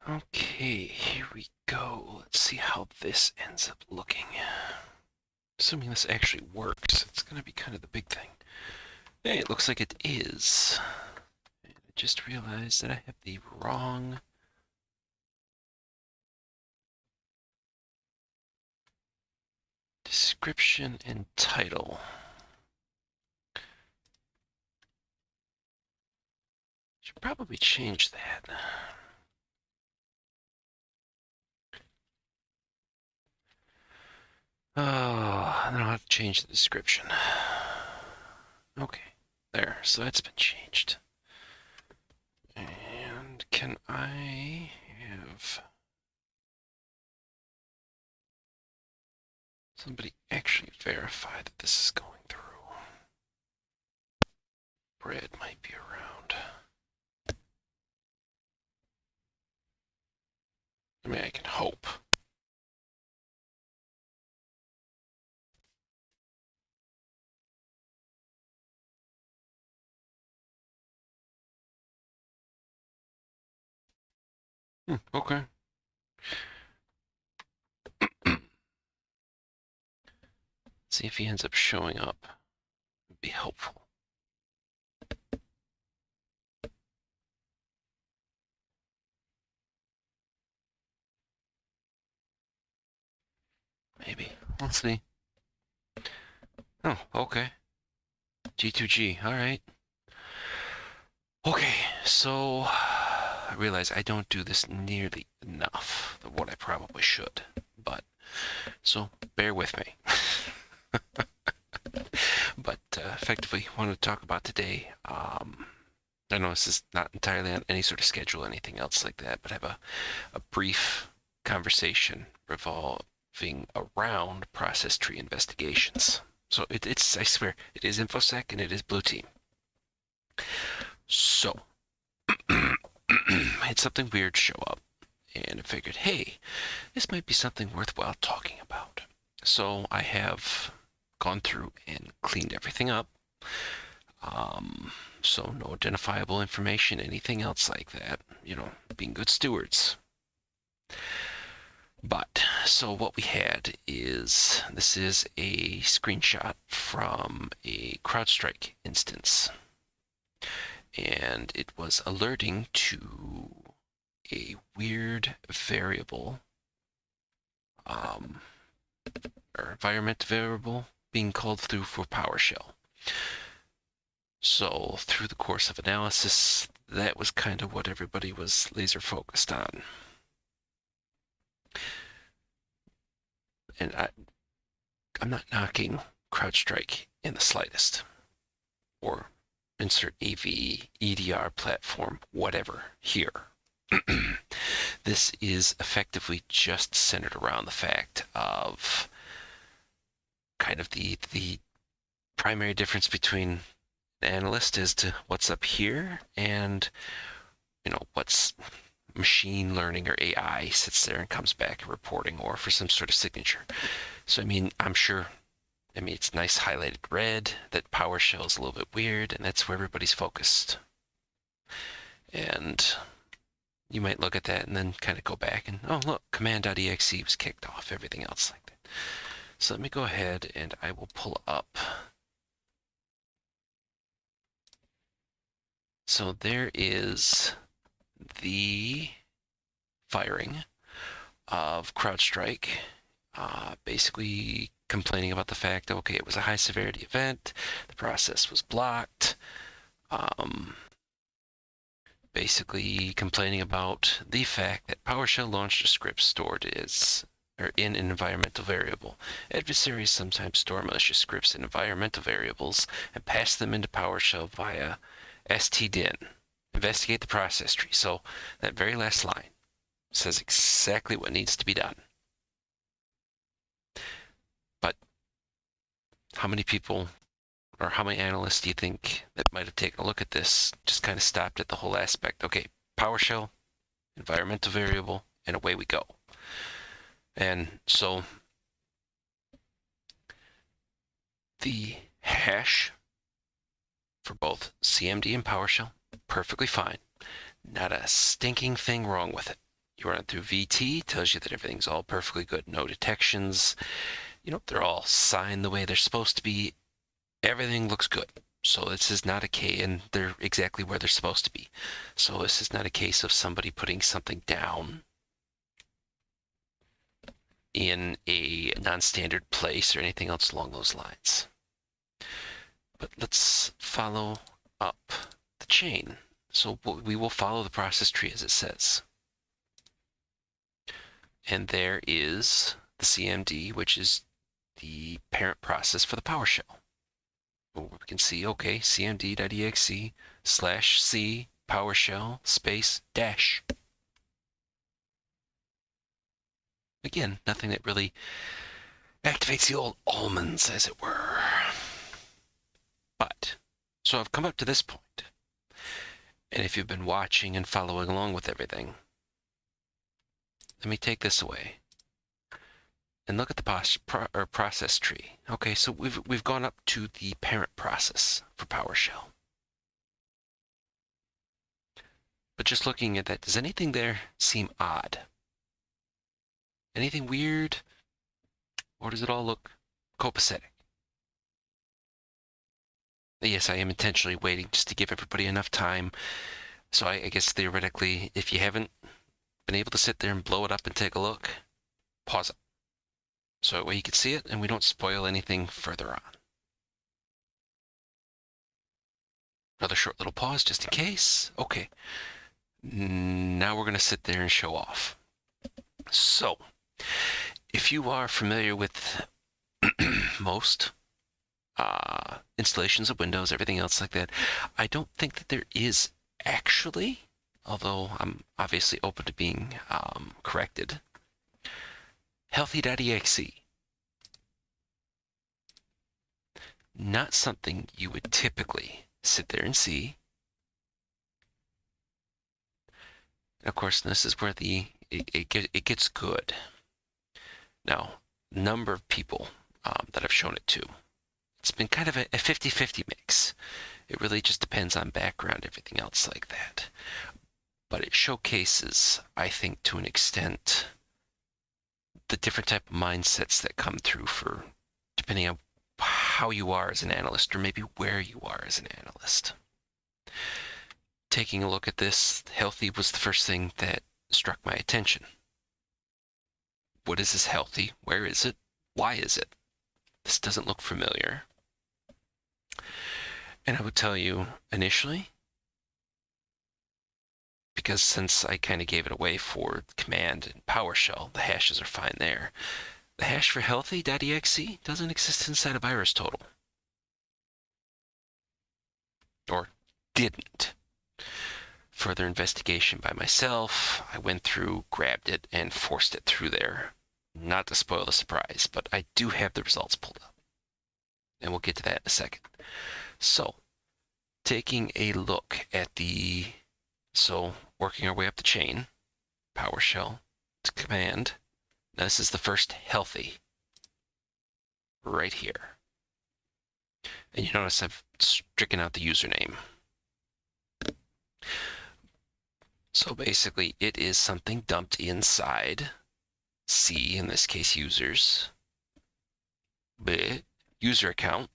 Okay, here we go. Let's see how this ends up looking. Assuming this actually works, it's going to be kind of the big thing. Hey, it looks like it is. And I just realized that I have the wrong description and title. Should probably change that. Oh, then I'll have to change the description. Okay, there. So that's been changed. And can I have somebody actually verify that this is going through? Brad might be around. I mean, I can hope. Okay. See if he ends up showing up. Would be helpful. Maybe. Let's see. Oh, okay. G2G. All right. Okay, so I realize I don't do this nearly enough of what I probably should, but so bear with me. But effectively, I want to talk about today. I know this is not entirely on any sort of schedule, anything else like that, but I have a brief conversation revolving around process tree investigations. So it's, I swear, it is InfoSec and it is Blue Team. So, I had something weird show up, and I figured, hey, this might be something worthwhile talking about. So I have gone through and cleaned everything up. So no identifiable information, anything else like that, being good stewards. But, so what we had is, this is a screenshot from a CrowdStrike instance. And it was alerting to a weird variable, or environment variable being called through for PowerShell. So through the course of analysis, that was kind of what everybody was laser focused on. And I'm not knocking CrowdStrike in the slightest, or insert AV, EDR platform, whatever here. This is effectively just centered around the fact of kind of the primary difference between an analyst as to what's up here and what's machine learning or AI sits there and comes back reporting, or for some sort of signature. So I mean, I'm sure, it's nice highlighted red that PowerShell is a little bit weird, and that's where everybody's focused. And you might look at that and then kind of go back and, oh, look, command.exe was kicked off, everything else like that. So let me go ahead and I will pull up. So there is the firing of CrowdStrike, basically complaining about the fact that, okay, it was a high severity event, the process was blocked, basically complaining about the fact that PowerShell launched a script stored in an environmental variable. Adversaries sometimes store malicious scripts in environmental variables and pass them into PowerShell via stdin. Investigate the process tree. So that very last line says exactly what needs to be done. But how many people or how many analysts do you think that might have taken a look at this, just kind of stopped at the whole aspect? Okay, PowerShell, environmental variable, and away we go. And so the hash for both CMD and PowerShell, perfectly fine. Not a stinking thing wrong with it. You run it through VT, tells you that everything's all perfectly good. No detections. They're all signed the way they're supposed to be. Everything looks good. So this is not a case, and they're exactly where they're supposed to be. So this is not a case of somebody putting something down in a non-standard place or anything else along those lines. But let's follow up the chain. So we will follow the process tree as it says. And there is the CMD, which is the parent process for the PowerShell. We can see, okay, cmd.exe /c PowerShell space dash. Again, nothing that really activates the old almonds, as it were. But, so I've come up to this point. And if you've been watching and following along with everything, let me take this away and look at the process tree. Okay, so we've gone up to the parent process for PowerShell. But just looking at that, does anything there seem odd? Anything weird? Or does it all look copacetic? Yes, I am intentionally waiting just to give everybody enough time. So I guess theoretically, if you haven't been able to sit there and blow it up and take a look, pause it. So that way you can see it and we don't spoil anything further on. Another short little pause just in case. Okay. Now we're going to sit there and show off. So, if you are familiar with most installations of Windows, everything else like that, I don't think that there is actually, although I'm obviously open to being corrected, Healthy.exe. Not something you would typically sit there and see. Of course, this is where it gets good. Now, number of people that I've shown it to, it's been kind of a 50-50 mix. It really just depends on background, everything else like that. But it showcases, I think, to an extent, the different type of mindsets that come through for depending on how you are as an analyst or maybe where you are as an analyst. Taking a look at this, Healthy was the first thing that struck my attention. What is this Healthy? Where is it? Why is it? This doesn't look familiar. And I would tell you initially, because since I kind of gave it away for command and PowerShell, the hashes are fine there. The hash for Healthy.exe doesn't exist inside of VirusTotal. Or didn't. Further investigation by myself, I went through, grabbed it, and forced it through there. Not to spoil the surprise, but I do have the results pulled up. And we'll get to that in a second. So, taking a look at working our way up the chain, PowerShell to command. Now this is the first Healthy right here. And you notice I've stricken out the username. So basically it is something dumped inside C, in this case users, user account,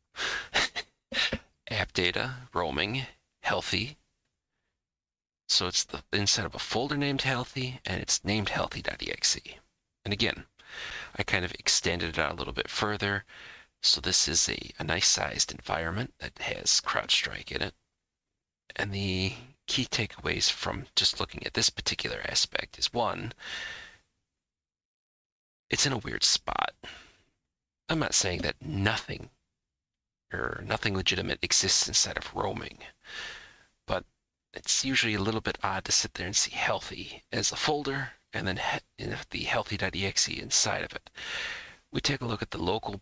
AppData, roaming, Healthy. So it's inside of a folder named Healthy, and it's named Healthy.exe. And again, I kind of extended it out a little bit further. So this is a nice sized environment that has CrowdStrike in it. And the key takeaways from just looking at this particular aspect is one, it's in a weird spot. I'm not saying that nothing legitimate exists inside of roaming, but it's usually a little bit odd to sit there and see Healthy as a folder and then the Healthy.exe inside of it. We take a look at the local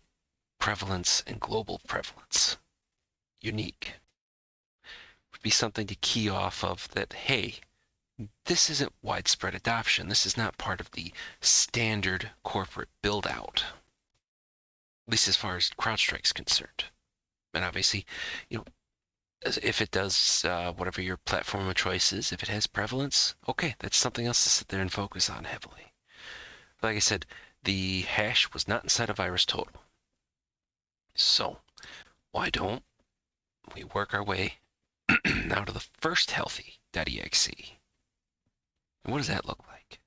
prevalence and global prevalence. Unique would be something to key off of that, hey, this isn't widespread adoption. This is not part of the standard corporate build out, at least as far as CrowdStrike's concerned. And obviously, If it does whatever your platform of choice is, if it has prevalence, okay, that's something else to sit there and focus on heavily. Like I said, the hash was not inside of VirusTotal. So why don't we work our way now to the first Healthy.exe? And what does that look like?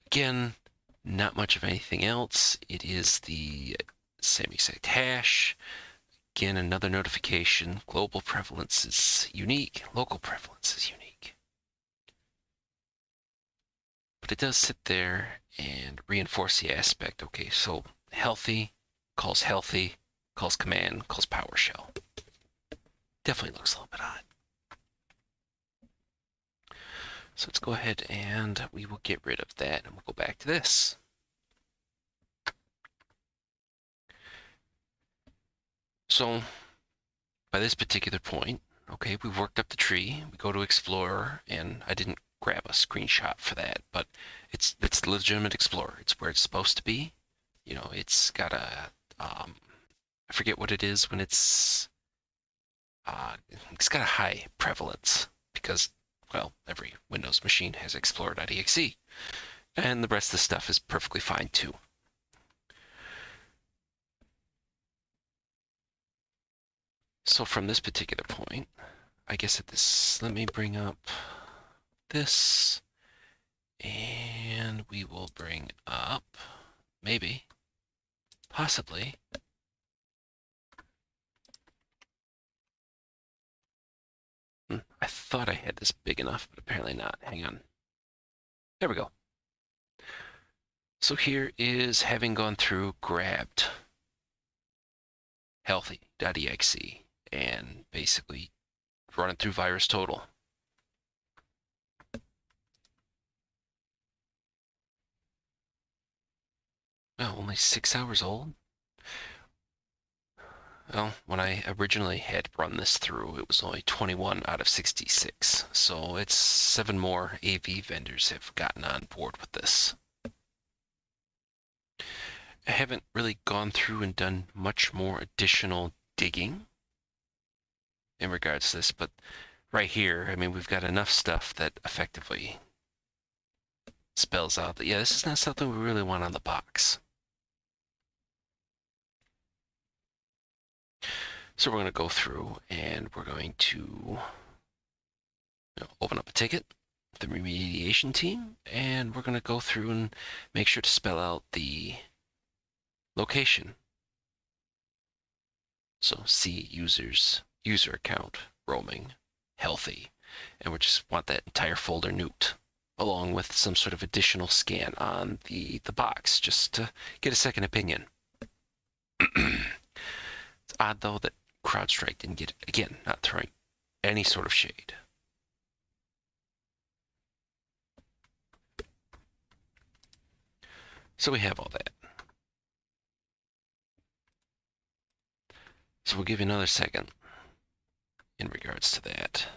Again, not much of anything else. It is the same exact hash. Again, another notification. Global prevalence is unique. Local prevalence is unique. But it does sit there and reinforce the aspect. Okay, so healthy calls command, calls PowerShell. Definitely looks a little bit odd. So let's go ahead and we will get rid of that and we'll go back to this. So by this particular point, okay, we've worked up the tree. We go to Explorer, and I didn't grab a screenshot for that, but it's legitimate Explorer. It's where it's supposed to be. You know, it's got a I forget what it is when it's got a high prevalence because, well, every Windows machine has Explorer.exe, and the rest of the stuff is perfectly fine too. So from this particular point, I guess let me bring up this, and we will bring up, maybe, possibly, I thought I had this big enough, but apparently not. Hang on. There we go. So here is having gone through, grabbed Healthy.exe, and basically run it through VirusTotal. Oh, only 6 hours old? Well, when I originally had run this through, it was only 21 out of 66. So it's 7 more AV vendors have gotten on board with this. I haven't really gone through and done much more additional digging in regards to this, but right here, I mean, we've got enough stuff that effectively spells out that, yeah, this is not something we really want on the box. So we're going to go through and we're going to open up a ticket, the remediation team, and we're going to go through and make sure to spell out the location. So C user account, roaming, healthy, and we just want that entire folder nuked, along with some sort of additional scan on the box, just to get a second opinion. It's odd though that CrowdStrike didn't get it. Again, not throwing any sort of shade. So we have all that. So we'll give you another second in regards to that.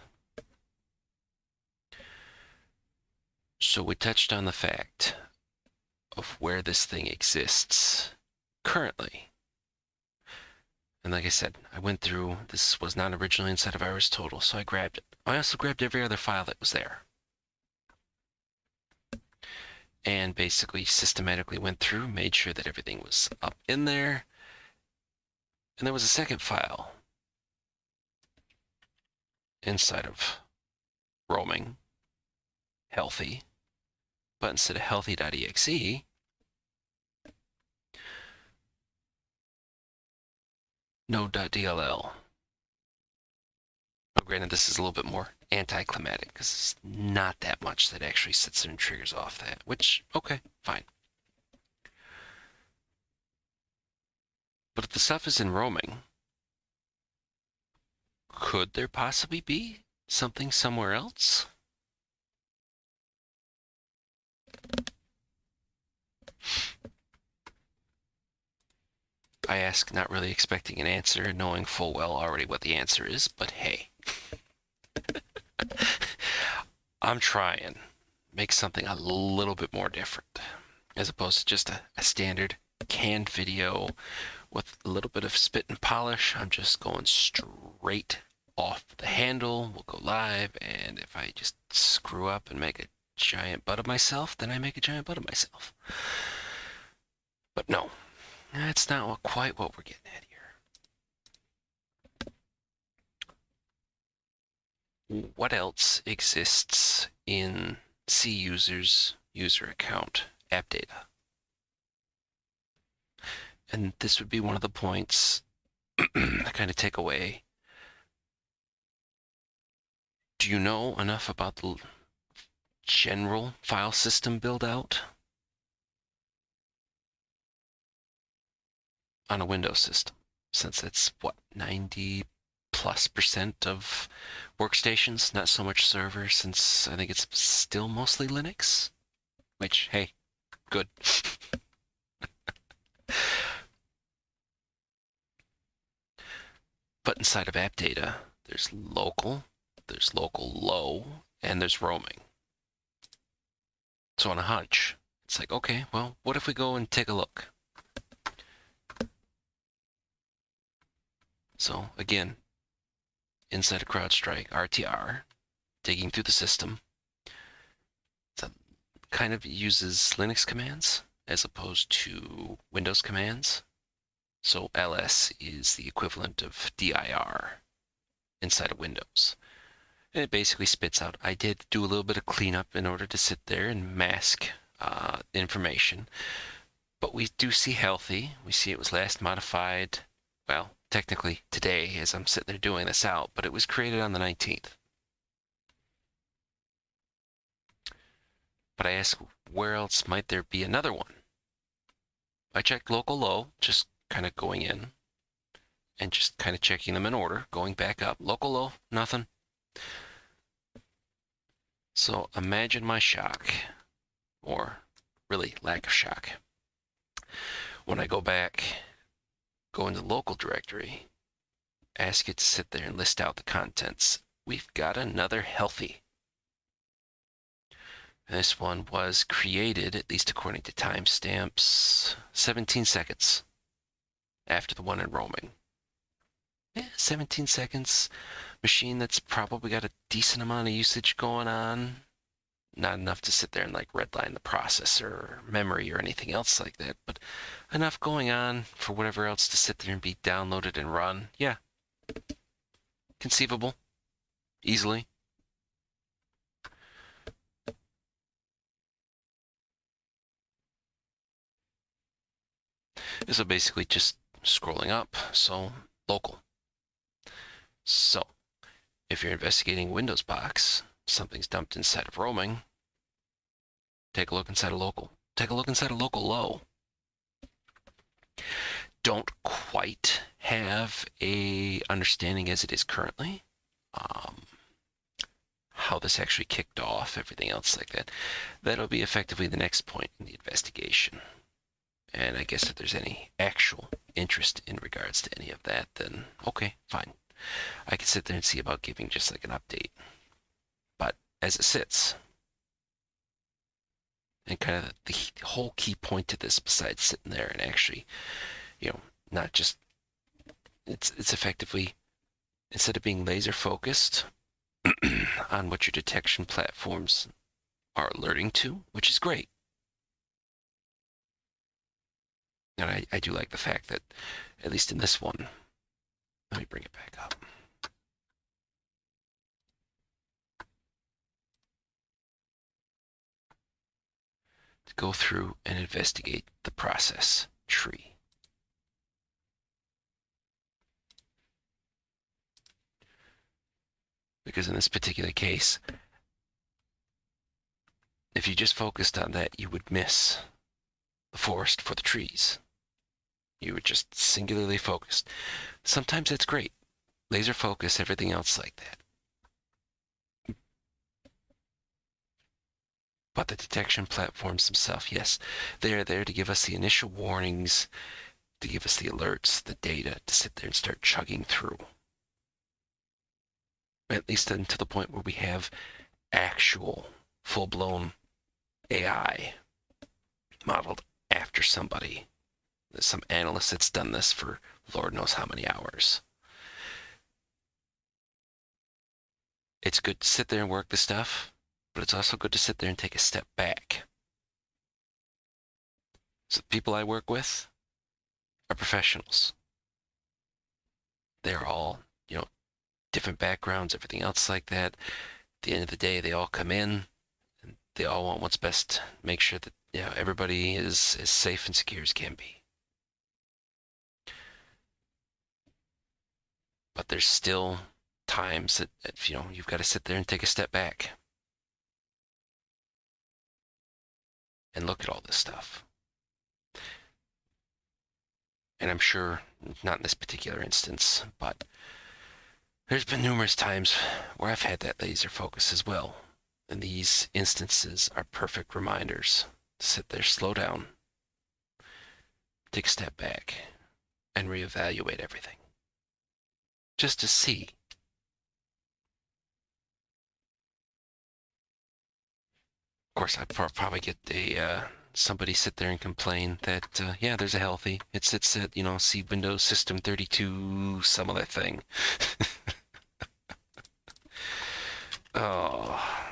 So we touched on the fact of where this thing exists currently. And like I said, I went through, this was not originally inside of VirusTotal, so I grabbed it. I also grabbed every other file that was there. And basically systematically went through, made sure that everything was up in there. And there was a second file inside of roaming, healthy, but instead of healthy.exe, node.dll. Oh, granted, this is a little bit more anticlimactic because it's not that much that actually sits there and triggers off that, which, okay, fine. But if the stuff is in roaming, could there possibly be something somewhere else? I ask, not really expecting an answer, knowing full well already what the answer is, but hey. I'm trying. Make something a little bit more different, as opposed to just a standard canned video with a little bit of spit and polish, I'm just going straight off the handle. We'll go live, and if I just screw up and make a giant butt of myself, then I make a giant butt of myself. But no, that's not quite what we're getting at here. What else exists in C user's user account AppData? And this would be one of the points I kind of take away. Do you know enough about the general file system build out on a Windows system? Since it's what, 90+% of workstations, not so much servers, since I think it's still mostly Linux, which, hey, good. But inside of AppData, there's local low, and there's roaming. So on a hunch, it's like, okay, well, what if we go and take a look? So again, inside of CrowdStrike, RTR, digging through the system, it kind of uses Linux commands as opposed to Windows commands. So ls is the equivalent of dir inside of Windows. And it basically spits out. I did do a little bit of cleanup in order to sit there and mask information. But we do see healthy. We see it was last modified, well, technically today as I'm sitting there doing this out, but it was created on the 19th. But I asked, where else might there be another one? I checked local low, just kind of going in and just kind of checking them in order, going back up. Local low, nothing. So imagine my shock, or really lack of shock. When I go back, go into the local directory, ask it to sit there and list out the contents. We've got another healthy. This one was created, at least according to timestamps, 17 seconds after the one in roaming. Yeah, 17 seconds. Machine that's probably got a decent amount of usage going on. Not enough to sit there and like redline the processor or memory or anything else like that, but enough going on for whatever else to sit there and be downloaded and run. Yeah. Conceivable. Easily. So basically just scrolling up. So local. So if you're investigating Windows box, something's dumped inside of roaming, take a look inside of local. Take a look inside of local low. Don't quite have a understanding as it is currently. How this actually kicked off, everything else like that. That'll be effectively the next point in the investigation. And I guess if there's any actual interest in regards to any of that, then okay, fine. I can sit there and see about giving just like an update. But as it sits, and kind of the whole key point to this, besides sitting there and actually, not just, it's effectively, instead of being laser focused on what your detection platforms are alerting to, which is great. And I do like the fact that, at least in this one, let me bring it back up. To go through and investigate the process tree. Because in this particular case, if you just focused on that, you would miss the forest for the trees. You would just singularly focus. Sometimes that's great. Laser focus, everything else like that. But the detection platforms themselves, yes, they are there to give us the initial warnings, to give us the alerts, the data, to sit there and start chugging through. At least until the point where we have actual full-blown AI modeled after somebody There's some analyst that's done this for Lord knows how many hours. It's good to sit there and work the stuff, but it's also good to sit there and take a step back. So the people I work with are professionals. They're all, different backgrounds, everything else like that. At the end of the day, they all come in and they all want what's best. Make sure that everybody is as safe and secure as can be. But there's still times that you've got to sit there and take a step back and look at all this stuff. And I'm sure not in this particular instance, but there's been numerous times where I've had that laser focus as well. And these instances are perfect reminders to sit there, slow down, take a step back, and reevaluate everything. Just to see. Of course, I'd probably get somebody sit there and complain that, yeah, there's a healthy. It sits at, see Windows System 32, some other thing. Oh.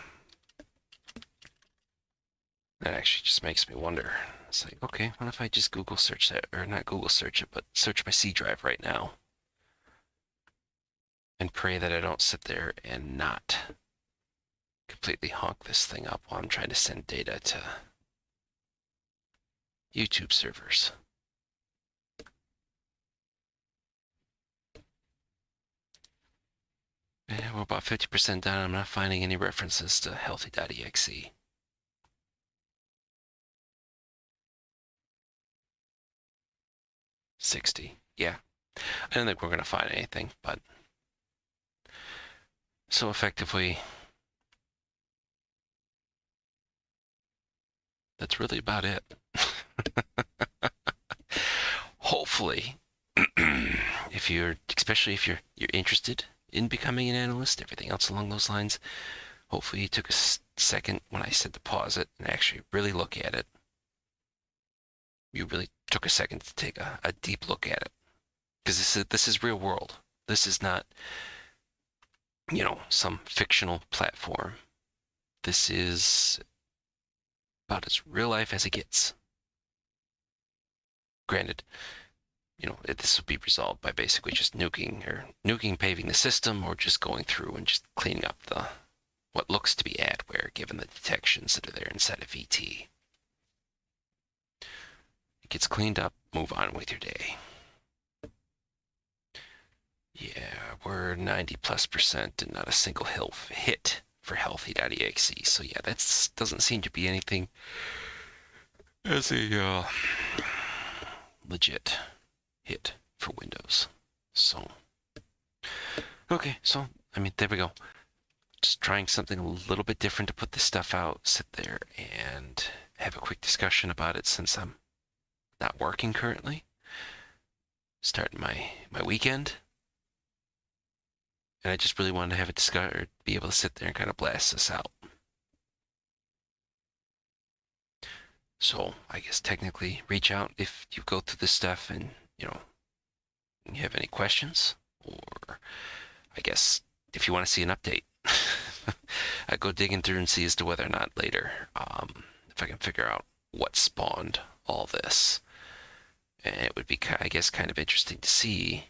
That actually just makes me wonder. It's like, okay, what if I just Google search that, or not Google search it, but search my C drive right now and pray that I don't sit there and not completely honk this thing up while I'm trying to send data to YouTube servers. Yeah, we're about 50% done. I'm not finding any references to Healthy.exe. 60. Yeah. I don't think we're going to find anything, but so effectively, that's really about it. Hopefully, especially if you're interested in becoming an analyst, everything else along those lines, hopefully you took a second when I said to pause it and actually really look at it. You really took a second to take a deep look at it. Because this is real world. This is not, some fictional platform. This is about as real life as it gets. Granted, this will be resolved by basically just nuking, paving the system, or just going through and just cleaning up what looks to be adware, given the detections that are there inside of VT. It gets cleaned up, move on with your day. Yeah, we're 90+% and not a single hit for Healthy.exe. So yeah, that doesn't seem to be anything as a legit hit for Windows. So, okay, so, there we go. Just trying something a little bit different to put this stuff out, sit there and have a quick discussion about it since I'm not working currently. Starting my weekend. And I just really wanted to have a discussion, or be able to sit there and kind of blast this out. So I guess technically reach out if you go through this stuff and, you have any questions, or I guess if you want to see an update. I go digging through and see as to whether or not later, if I can figure out what spawned all this. And it would be, I guess, kind of interesting to see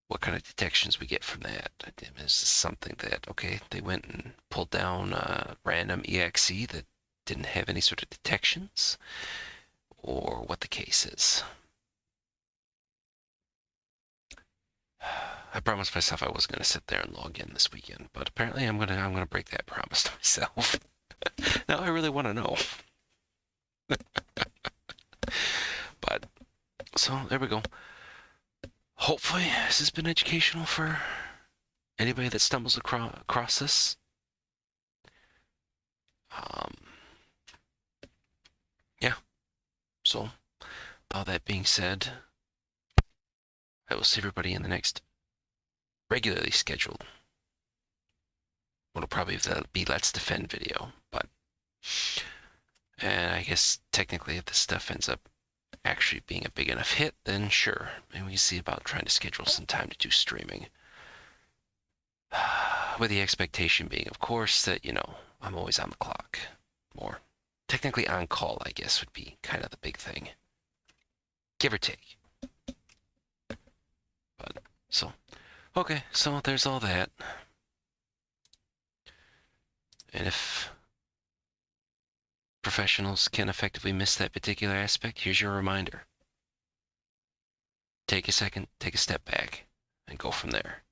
what kind of detections we get from that. Is this something that, okay, they went and pulled down a random exe that didn't have any sort of detections, or what the case is. I promised myself I wasn't going to sit there and log in this weekend, but apparently I'm gonna break that promise to myself. Now I really want to know. But so there we go. Hopefully this has been educational for anybody that stumbles across this. Yeah. So, all that being said, I will see everybody in the next regularly scheduled, what'll probably be Let's Defend video, but, and I guess technically if this stuff ends up actually being a big enough hit, then sure, maybe we can see about trying to schedule some time to do streaming. With the expectation being, of course, that, I'm always on the clock. More technically on call, I guess, would be kind of the big thing. Give or take. But, okay, so there's all that. And if professionals can effectively miss that particular aspect, here's your reminder. Take a second, take a step back, and go from there.